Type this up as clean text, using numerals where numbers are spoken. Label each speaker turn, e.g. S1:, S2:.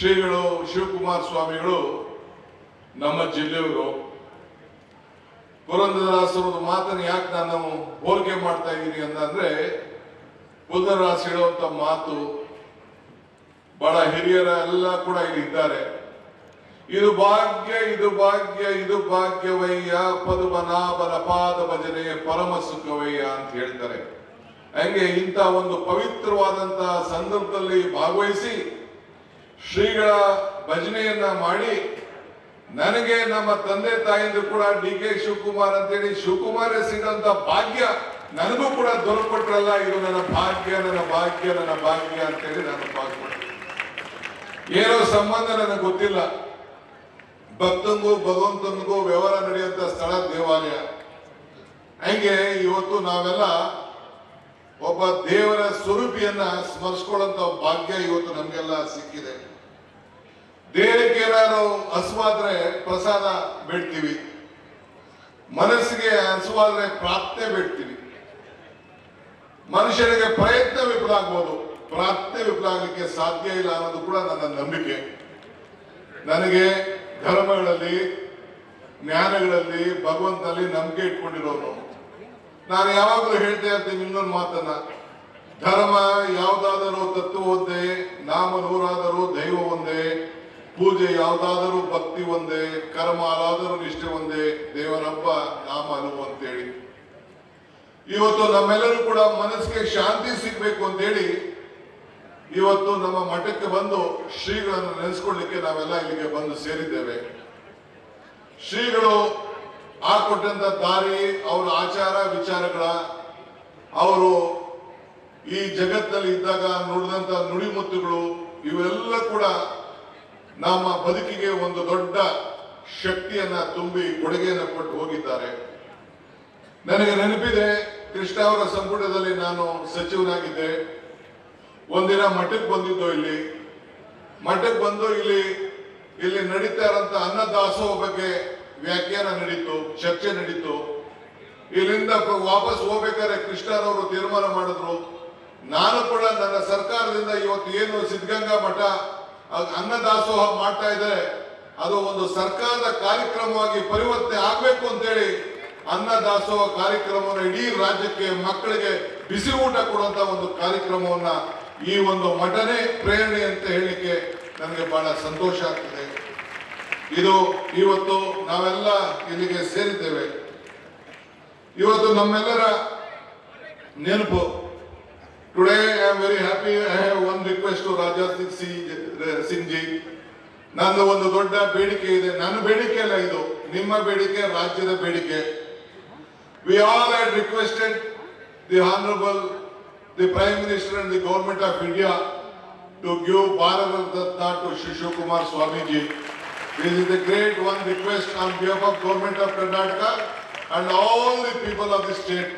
S1: ಶ್ರೀಗಳು ಶಿವಕುಮಾರ ಸ್ವಾಮಿಗಳು ನಮ್ಮ ಜಿಲ್ಲೆಯವರು. ಪುರಂದರದಾಸರ ಮಾತನ್ನು ಯಾಕೆ ನಾನು ಹೋಲಿಕೆ ಮಾಡ್ತಾ ಇದ್ದೀನಿ ಅಂತಂದ್ರೆ, ಪುರಂದರದಾಸ ಹೇಳುವಂತ ಮಾತು ಬಹಳ ಹಿರಿಯರ ಎಲ್ಲ ಕೂಡ ಇಲ್ಲಿ ಇದ್ದಾರೆ. ಇದು ಭಾಗ್ಯ, ಇದು ಭಾಗ್ಯ, ಇದು ಭಾಗ್ಯವಯ್ಯ, ಪದುಮನಾಭನ ಪಾದ ಭಜನೆ ಪರಮ ಸುಖವಯ್ಯ ಅಂತ ಹೇಳ್ತಾರೆ. ಹಂಗೆ ಇಂಥ ಒಂದು ಪವಿತ್ರವಾದಂತ ಸಂದರ್ಭದಲ್ಲಿ ಭಾಗವಹಿಸಿ ಶ್ರೀಗಳ ಭಜನೆಯನ್ನ ಮಾಡಿ ನನಗೆ ನಮ್ಮ ತಂದೆ ತಾಯಿಯಿಂದ ಕೂಡ DK ಶಿವಕುಮಾರ್ ಅಂತೇಳಿ ಶಿವಕುಮಾರೇ ಸಿಗಂತ ಭಾಗ್ಯ ನನಗೂ ಕೂಡ ದೊರಕೊಟ್ರಲ್ಲ. ಇದು ನನ್ನ ಭಾಗ್ಯ, ನನ್ನ ಭಾಗ್ಯ, ನನ್ನ ಭಾಗ್ಯ ಅಂತೇಳಿ ನಾನು ಭಾಗ್ಯ. ಏನೋ ಸಂಬಂಧ ನನಗೆ ಗೊತ್ತಿಲ್ಲ. ಭಕ್ತಂಗೂ ಭಗವಂತನಿಗೂ ವ್ಯವಹಾರ ನಡೆಯುವಂತ ಸ್ಥಳ ದೇವಾಲಯ. ಹಂಗೆ ಇವತ್ತು ನಾವೆಲ್ಲ ಒಬ್ಬ ದೇವರ ಸ್ವರೂಪಿಯನ್ನ ಸ್ಮರಿಸ್ಕೊಳ್ಳುವಂತ ಭಾಗ್ಯ ಇವತ್ತು ನಮ್ಗೆಲ್ಲ ಸಿಕ್ಕಿದೆ. ದೇಹಕ್ಕೆ ಏನಾದ್ರು ಹಸುವಾದ್ರೆ ಪ್ರಸಾದ ಬೇಡ್ತೀವಿ, ಮನಸ್ಸಿಗೆ ಹಸುವಾದ್ರೆ ಪ್ರಾರ್ಥನೆ ಬೇಡ್ತೀವಿ. ಮನುಷ್ಯನಿಗೆ ಪ್ರಯತ್ನ ವಿಫಲ ಆಗ್ಬೋದು, ಪ್ರಾರ್ಥನೆ ವಿಫಲ ಆಗ್ಲಿಕ್ಕೆ ಸಾಧ್ಯ ಇಲ್ಲ ಅನ್ನೋದು ಕೂಡ ನನ್ನ ನಂಬಿಕೆ. ನನಗೆ ಧರ್ಮಗಳಲ್ಲಿ, ಜ್ಞಾನಗಳಲ್ಲಿ, ಭಗವಂತನಲ್ಲಿ ನಂಬಿಕೆ ಇಟ್ಕೊಂಡಿರೋನು. ನಾನು ಯಾವಾಗಲೂ ಹೇಳ್ತಾ ಇರ್ತೀನಿ ಇನ್ನೊಂದು ಮಾತನ್ನ, ಧರ್ಮ ಯಾವುದಾದರೂ ತತ್ವ ಒಂದೇ, ನಾಮ ನೂರಾದರೂ ದೈವ ಒಂದೇ, ಪೂಜೆ ಯಾವುದಾದರೂ ಭಕ್ತಿ ಒಂದೇ, ಕರ್ಮ ಅಲಾದರೂ ನಿಷ್ಠೆ ಒಂದೇ, ದೇವರಬ್ಬ ನಾಮ ಅನುವು ಅಂತೇಳಿ. ಇವತ್ತು ನಮ್ಮೆಲ್ಲರೂ ಕೂಡ ಮನಸ್ಸಿಗೆ ಶಾಂತಿ ಸಿಗ್ಬೇಕು ಅಂತೇಳಿ ಇವತ್ತು ನಮ್ಮ ಮಠಕ್ಕೆ ಬಂದು ಶ್ರೀಗಳನ್ನು ನೆನೆಸ್ಕೊಳ್ಳಿಕ್ಕೆ ನಾವೆಲ್ಲ ಇಲ್ಲಿಗೆ ಬಂದು ಸೇರಿದ್ದೇವೆ. ಶ್ರೀಗಳು ಹಾಕೊಟ್ಟಂತ ದಾರಿ, ಅವರ ಆಚಾರ ವಿಚಾರಗಳ, ಅವರು ಈ ಜಗತ್ತಿನಲ್ಲಿ ಇದ್ದಾಗ ನುಡಿದಂತ ನುಡಿಮುತ್ತುಗಳು, ಇವೆಲ್ಲ ಕೂಡ ನಮ್ಮ ಬದುಕಿಗೆ ಒಂದು ದೊಡ್ಡ ಶಕ್ತಿಯನ್ನ ತುಂಬಿ ಕೊಡುಗೆಯನ್ನು ಕೊಟ್ಟು ಹೋಗಿದ್ದಾರೆ. ನನಗೆ ನೆನಪಿದೆ, ಕೃಷ್ಣ ಅವರ ಸಂಪುಟದಲ್ಲಿ ನಾನು ಸಚಿವನಾಗಿದ್ದೆ. ಒಂದಿನ ಮಠಕ್ಕೆ ಬಂದಿದ್ದು. ಮಠಕ್ಕೆ ಬಂದು ಇಲ್ಲಿ ನಡೀತಾ ಇರೋಂಥ ಅನ್ನದಾಸೋಹ ಬಗ್ಗೆ ವ್ಯಾಖ್ಯಾನ ನಡೀತು, ಚರ್ಚೆ ನಡೀತು. ಇಲ್ಲಿಂದ ವಾಪಸ್ ಹೋಗ್ಬೇಕಾದ್ರೆ ಕೃಷ್ಣರವರು ತೀರ್ಮಾನ ಮಾಡಿದ್ರು, ನಾನು ಕೂಡ ನನ್ನ ಸರ್ಕಾರದಿಂದ ಇವತ್ತು ಏನು ಸಿದ್ಧಗಂಗಾ ಮಠ ಅನ್ನದಾಸೋಹ ಮಾಡ್ತಾ ಇದ್ದಾರೆ, ಅದು ಒಂದು ಸರ್ಕಾರದ ಕಾರ್ಯಕ್ರಮವಾಗಿ ಪರಿವರ್ತನೆ ಆಗ್ಬೇಕು ಅಂತೇಳಿ ಅನ್ನದಾಸೋಹ ಕಾರ್ಯಕ್ರಮವನ್ನು ಇಡೀ ರಾಜ್ಯಕ್ಕೆ ಮಕ್ಕಳಿಗೆ ಬಿಸಿ ಊಟ ಕೊಡುವಂತ ಒಂದು ಕಾರ್ಯಕ್ರಮವನ್ನ ಈ ಒಂದು ಮಠನೇ ಪ್ರೇರಣೆ ಅಂತ ಹೇಳಲಿಕ್ಕೆ ನನಗೆ ಬಹಳ ಸಂತೋಷ ಆಗ್ತದೆ. ಇದು ಇವತ್ತು ನಾವೆಲ್ಲ ಇಲ್ಲಿಗೆ ಸೇರಿದ್ದೇವೆ. ಇವತ್ತು ನಮ್ಮೆಲ್ಲರ ನೆನಪು. Today I am very happy. I have one request to Raja Singh ji. ನಂದು ಒಂದು ದೊಡ್ಡ ಬೇಡಿಕೆ ಇದೆ. ನನ್ನ ಬೇಡಿಕೆ ಅಲ್ಲ ಇದು, ನಿಮ್ಮ ಬೇಡಿಕೆ, ರಾಜ್ಯದ ಬೇಡಿಕೆ. We all had requested the Honorable, the Prime Minister and the Government of India to give Bharat Ratna to Shri Shivakumar Swamiji. This is a great one request on behalf of Government of Karnataka and all the people of the state.